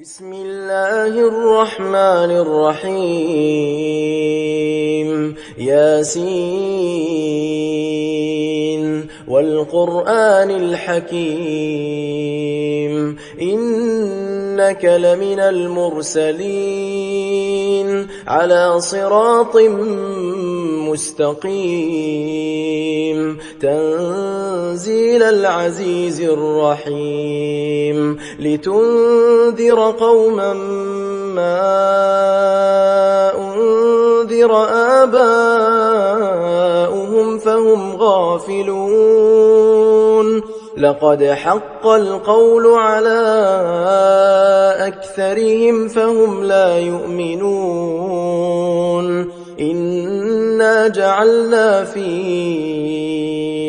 بسم الله الرحمن الرحيم ياسين والقرآن الحكيم إنك لمن المرسلين على صراط مستقيم تنزيل العزيز الرحيم لتنذر قوما ما أنذر آباؤهم فهم غافلون لقد حق القول على أكثرهم فهم لا يؤمنون إنا جعلنا في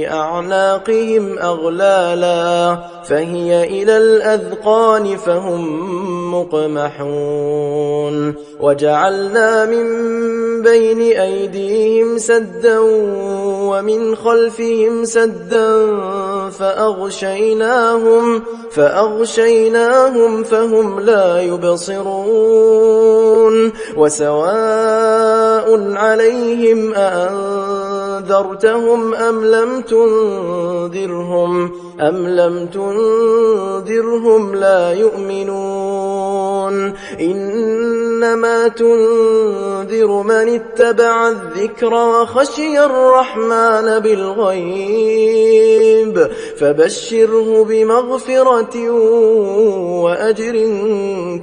أعناقهم أغلالا فهي إلى الأذقان فهم مقمحون وجعلنا من بين أيديهم سدا ومن خلفهم سدا فأغشيناهم فهم لا يبصرون وسواء عليهم أأنذرتهم أم لم تنذرهم لا يؤمنون إنما تنذر من اتبع الذكر وخشي الرحمن بالغيب فبشره بمغفرة وأجر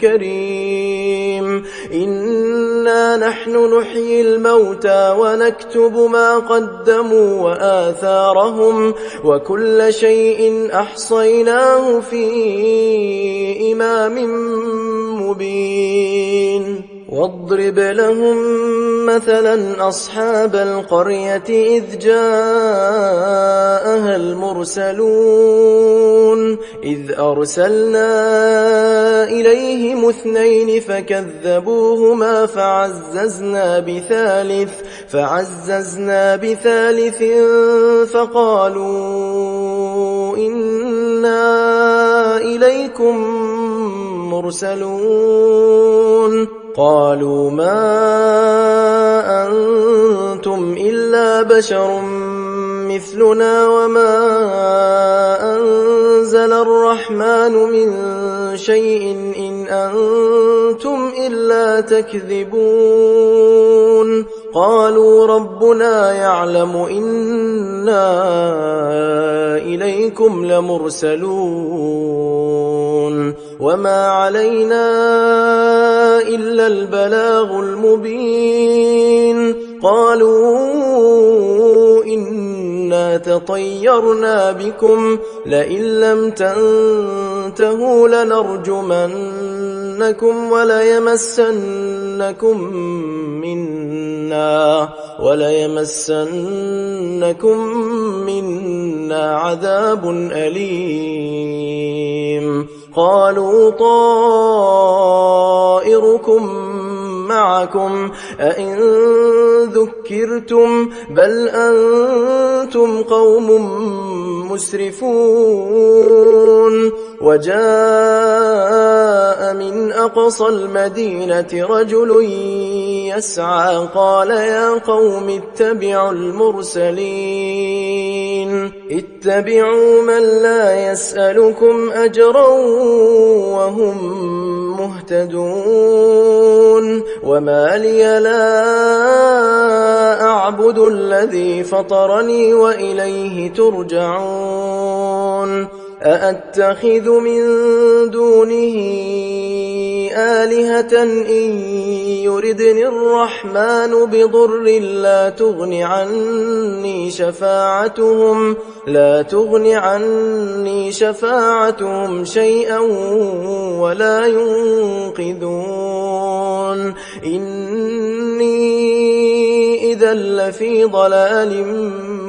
كريم إنا نحن نحيي الموتى ونكتب ما قدموا وآثارهم وكل شيء أحصيناه في إمام مبين واضرب لهم مثلا أصحاب القرية إذ جاءها المرسلون إذ أرسلنا إليهم 2 فكذبوهما فعززنا بثالث فقالوا إنا إليكم مرسلون قالوا ما أنتم إلا بشر مثلنا وما أنزل الرحمن من شيء إن أنتم إلا تكذبون قالوا ربنا يعلم إنا إليكم لمرسلون وما علينا إلا البلاغ المبين قالوا إنا تطيرنا بكم لئن لم تنتهوا لنرجمنكم وليمسنكم منا عذاب أليم قالوا طائركم معكم أئن ذكرتم بل أنتم قوم مسرفون وجاء من أقصى المدينة رجل يسعى قال يا قوم اتبعوا المرسلين اتبعوا من لا يسألكم أجرا وهم مهتدون وما لي لا أعبد الذي فطرني وإليه ترجعون أأتخذ من دونه آلهة إن يردني الرحمن بضر لا تغن عني شفاعتهم شيئا ولا ينقذون إني إذا لفي ضلال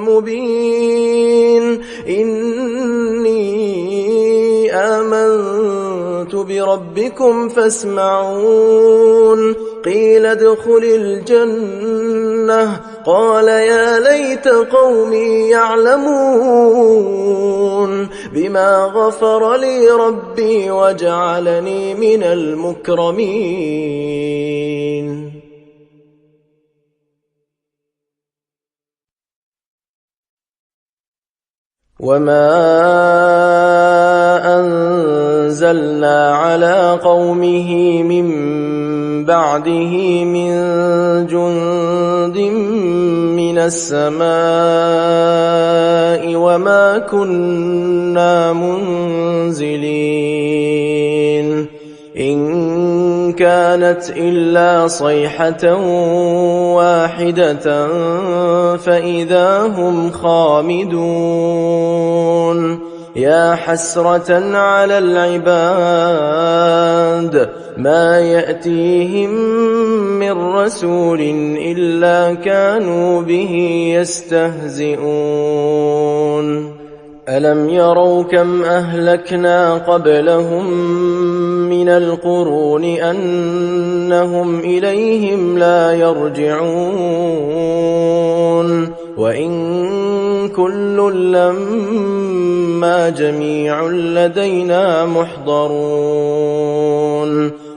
مبين إني آمنت آمنت بربكم فاسمعون قيل ادخل الجنة قال يا ليت قومي يعلمون بما غفر لي ربي وجعلني من المكرمين وما أنزلنا على قومه من بعده من جند من السماء وما كنا منزلين إن كانت إلا صيحة واحدة فإذا هم خامدون يا حسرة على العباد ما يأتيهم من رسول إلا كانوا به يستهزئون ألم يروا كم أهلكنا قبلهم من القرون أنهم إليهم لا يرجعون وإن كل لما جميع لدينا محضرون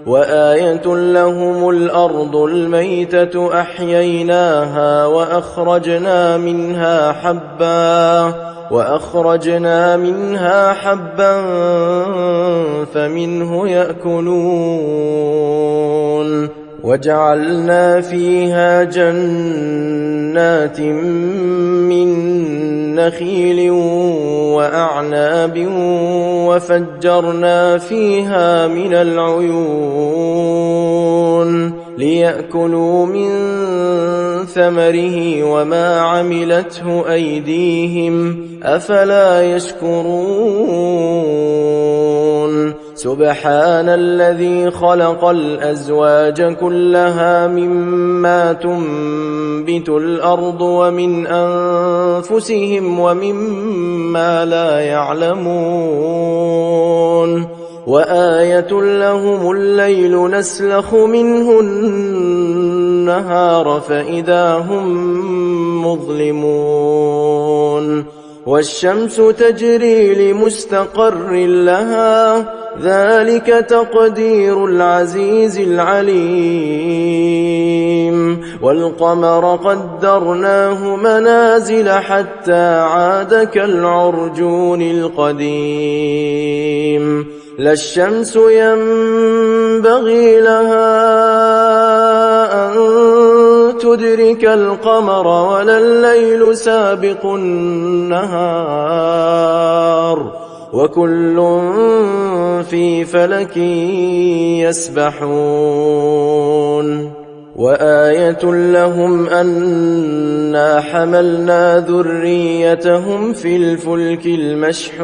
وآية لهم الأرض الميتة أحييناها وأخرجنا منها حبا فمنه يأكلون وجعلنا فيها جنات من نخيل وأعناب وفجرنا فيها من العيون ليأكلوا من ثمره وما عملته أيديهم أفلا يشكرون سبحان الذي خلق الأزواج كلها مما تنبت الأرض ومن أنفسهم ومما لا يعلمون وآية لهم الليل نسلخ منه النهار فإذا هم مظلمون والشمس تجري لمستقر لها ذلك تقدير العزيز العليم والقمر قدرناه منازل حتى عاد كالعرجون القديم لا الشمس ينبغي لها أن تدرك القمر ولا الليل سابق النهار وكل في فلك يسبحون وآية لهم أنا حملنا ذريتهم في الفلك المشحون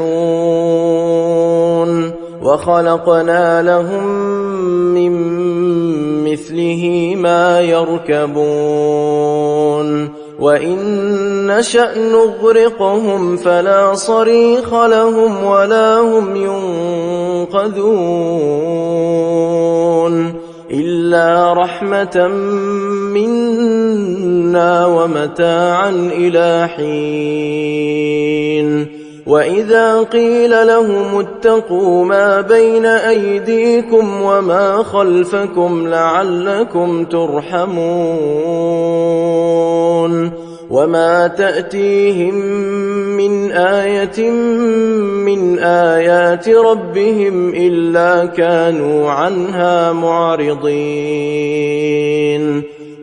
وخلقنا لهم من مثله ما يركبون وإن نشأ نغرقهم فلا صريخ لهم ولا هم ينقذون إلا رحمة منا ومتاعا إلى حين وإذا قيل لهم اتقوا ما بين أيديكم وما خلفكم لعلكم ترحمون وما تأتيهم من آية من آيات ربهم إلا كانوا عنها معرضين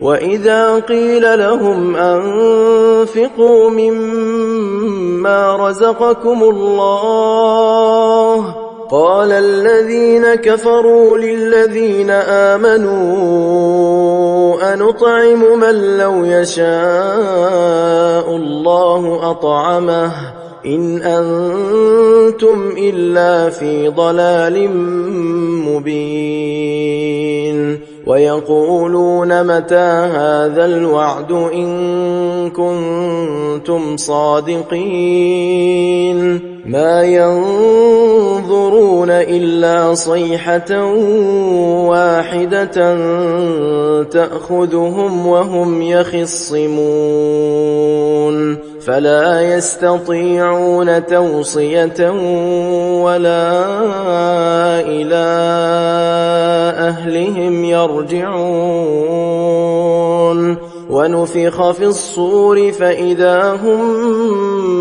وإذا قيل لهم أنفقوا مما رزقكم الله قال الذين كفروا للذين آمنوا أنطعم من لو يشاء الله أطعمه إن أنتم إلا في ضلال مبين ويقولون متى هذا الوعد إن كنتم صادقين ما ينظرون إلا صيحة واحدة تأخذهم وهم يخصمون فلا يستطيعون توصية ولا إلى أهلهم يرجعون ونفخ في الصور فإذا هم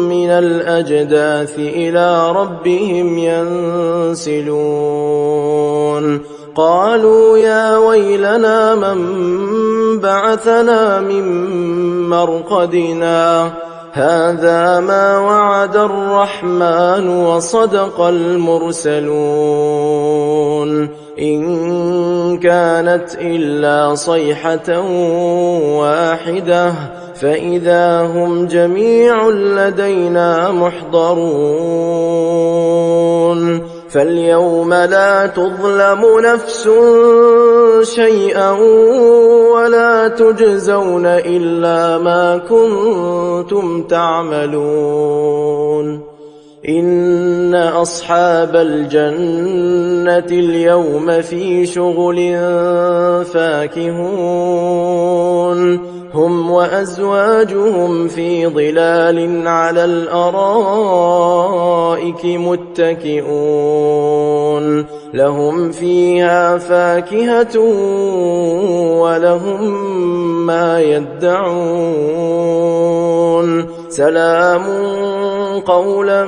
من الأجداث إلى ربهم ينسلون قالوا يا ويلنا من بعثنا من مرقدنا هذا ما وعد الرحمن وصدق المرسلون إن كانت إلا صيحة واحدة فإذا هم جميع لدينا محضرون فاليوم لا تظلم نفس شيئا ولا تجزون إلا ما كنتم تعملون إن أصحاب الجنة اليوم في شغل فاكهون هم وأزواجهم في ظلال على الأرائك متكئون لهم فيها فاكهة ولهم ما يدعون سلام قولا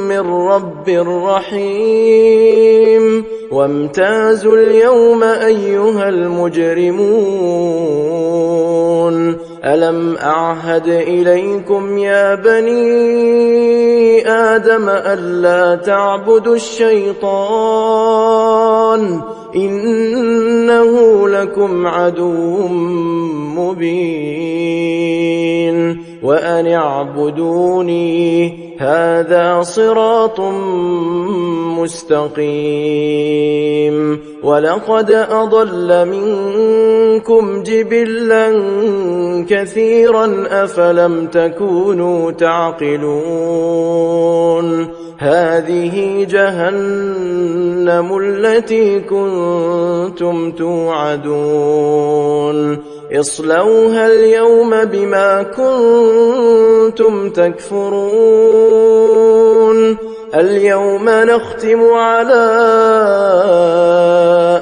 من رب رحيم وامتازوا اليوم أيها المجرمون ألم أعهد إليكم يا بني آدم ألا تعبدوا الشيطان إنه لكم عدو مبين وأن اعبدوني هذا صراط مستقيم ولقد أضل منكم جبلا كثيرا أفلم تكونوا تعقلون هذه جهنم التي كنتم توعدون اصلوها اليوم بما كنتم تكفرون اليوم نختم على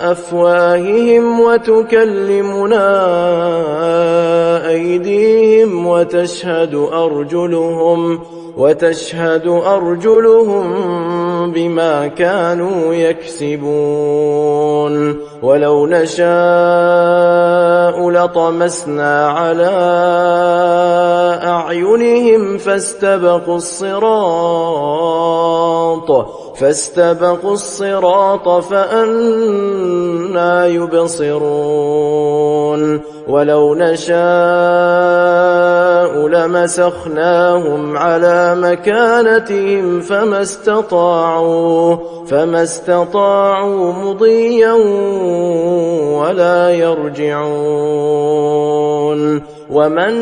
أفواههم وتكلمنا أيديهم وتشهد أرجلهم بما كانوا يكسبون ولو نشاء لطمسنا على أعينهم فاستبقوا الصراط فأنى يبصرون ولو نشاء لمسخناهم على مكانتهم فما استطاعوا مضيا ولا يرجعون ومن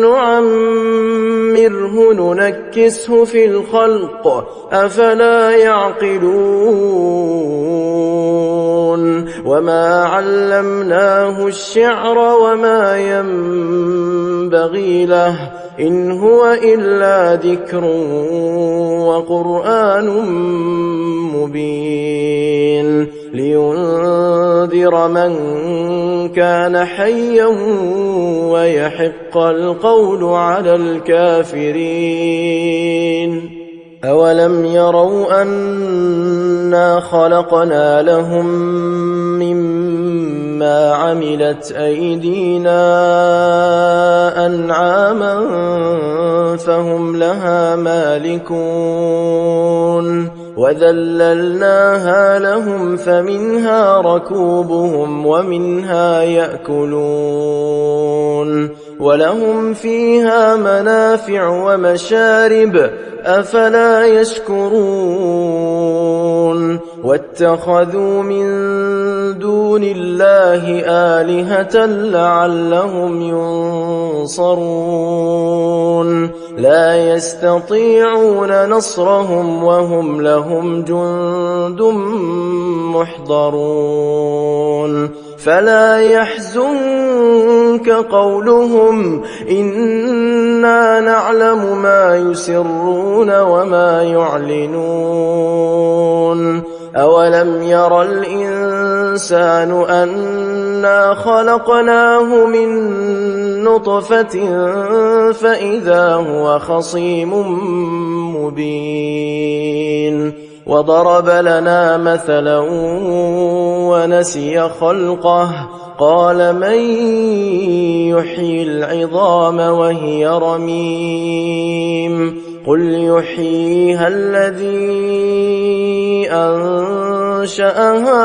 نعمره ننكسه في الخلق أفلا يعقلون وما علمناه الشعر وما ينبغي له إن هو إلا ذكر وقرآن مبين لينذر من كان حيا ويحق القول على الكافرين أولم يروا أنا خلقنا لهم مما عملت أيدينا أنعاما فهم لها مالكون وذللناها لهم فمنها ركوبهم ومنها يأكلون ولهم فيها منافع ومشارب أفلا يشكرون واتخذوا من دون الله آلهة لعلهم ينصرون لا يستطيعون نصرهم وهم لهم جند محضرون فلا يحزنك قولهم إنا نعلم ما يسرون وما يعلنون أولم ير الإنسان أنا خلقناه من نطفة فإذا هو خصيم مبين وضرب لنا مثلا ونسي خلقه قال من يحيي العظام وهي رميم قل يحييها الذي أنشأها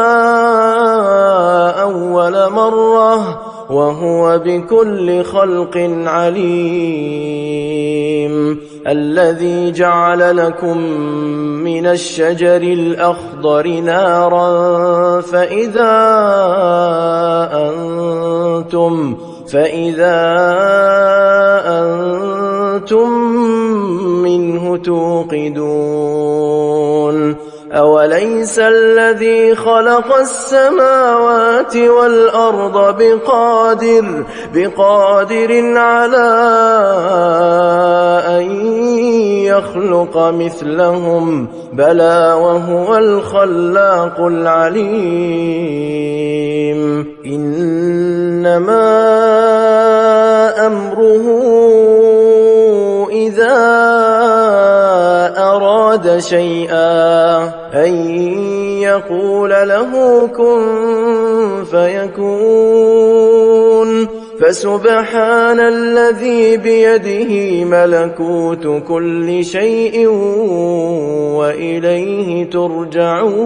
أول مرة وهو بكل خلق عليم الذي جعل لكم من الشجر الأخضر نارا فإذا أنتم منه توقدون أوليس الذي خلق السماوات والأرض بقادر على أن يخلق مثلهم بلى وهو الخلاق العليم إنما أمره إذا أراد شيئا أن يقول له كن فيكون فسبحان الذي بيده ملكوت كل شيء وإليه ترجعون